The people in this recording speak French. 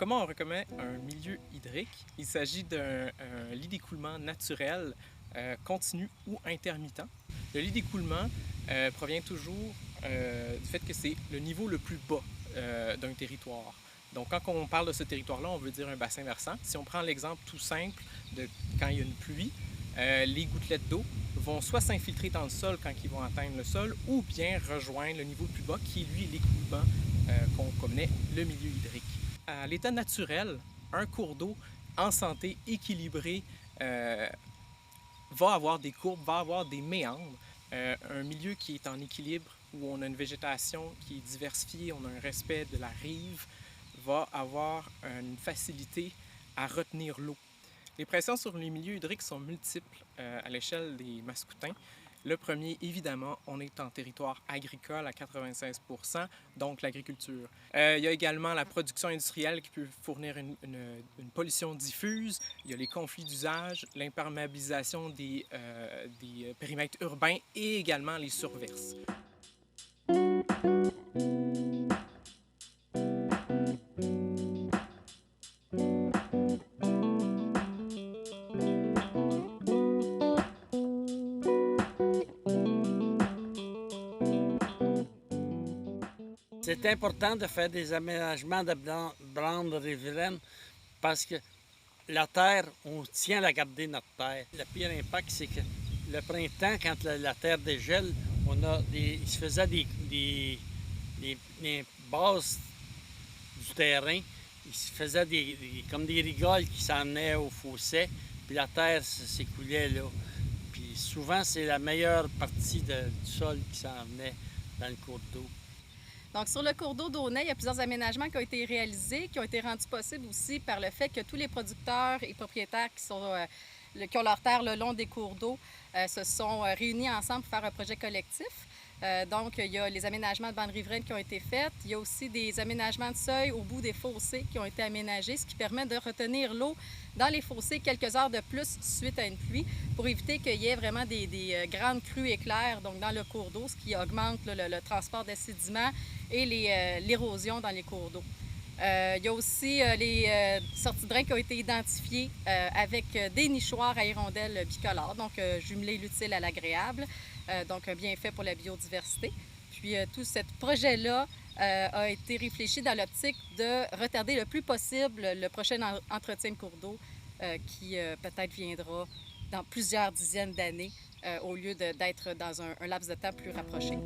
comment on reconnaît un milieu hydrique? Il s'agit d'un lit d'écoulement naturel, continu ou intermittent. Le lit d'écoulement provient toujours du fait que c'est le niveau le plus bas d'un territoire. Donc, quand on parle de ce territoire-là, on veut dire un bassin versant. Si on prend l'exemple tout simple de quand il y a une pluie, les gouttelettes d'eau vont soit s'infiltrer dans le sol quand ils vont atteindre le sol, ou bien rejoindre le niveau le plus bas qui est, lui, l'écoulement qu'on connaît, le milieu hydrique. À l'état naturel, un cours d'eau en santé, équilibré, va avoir des courbes, va avoir des méandres. Un milieu qui est en équilibre, où on a une végétation qui est diversifiée, on a un respect de la rive, va avoir une facilité à retenir l'eau. Les pressions sur les milieux hydriques sont multiples à l'échelle des Mascoutins. Le premier, évidemment, on est en territoire agricole à 96 %, donc l'agriculture. Il y a également la production industrielle qui peut fournir une pollution diffuse. Il y a les conflits d'usage, l'imperméabilisation des périmètres urbains et également les surverses. C'est important de faire des aménagements de bandes riveraines parce que la terre, on tient à la garder, notre terre. Le pire impact, c'est que le printemps, quand la terre dégèle, il se faisait des bases du terrain, il se faisait comme des rigoles qui s'emmenaient au fossé, puis la terre s'écoulait là. Puis souvent, c'est la meilleure partie du sol qui s'en venait dans le cours d'eau. Donc, sur le cours d'eau d'Aunay, il y a plusieurs aménagements qui ont été réalisés, qui ont été rendus possibles aussi par le fait que tous les producteurs et propriétaires qui ont leur terre le long des cours d'eau se sont réunis ensemble pour faire un projet collectif. Donc, il y a les aménagements de bandes riveraines qui ont été faits. Il y a aussi des aménagements de seuil au bout des fossés qui ont été aménagés, ce qui permet de retenir l'eau dans les fossés quelques heures de plus suite à une pluie pour éviter qu'il y ait vraiment des grandes crues éclairs donc dans le cours d'eau, ce qui augmente le transport des sédiments et l'érosion dans les cours d'eau. Il y a aussi les sorties de drains qui ont été identifiées avec des nichoirs à hirondelles bicolores, donc jumelés l'utile à l'agréable, donc un bienfait pour la biodiversité. Puis tout ce projet-là a été réfléchi dans l'optique de retarder le plus possible le prochain entretien de cours d'eau qui peut-être viendra dans plusieurs dizaines d'années au lieu d'être dans un laps de temps plus rapproché.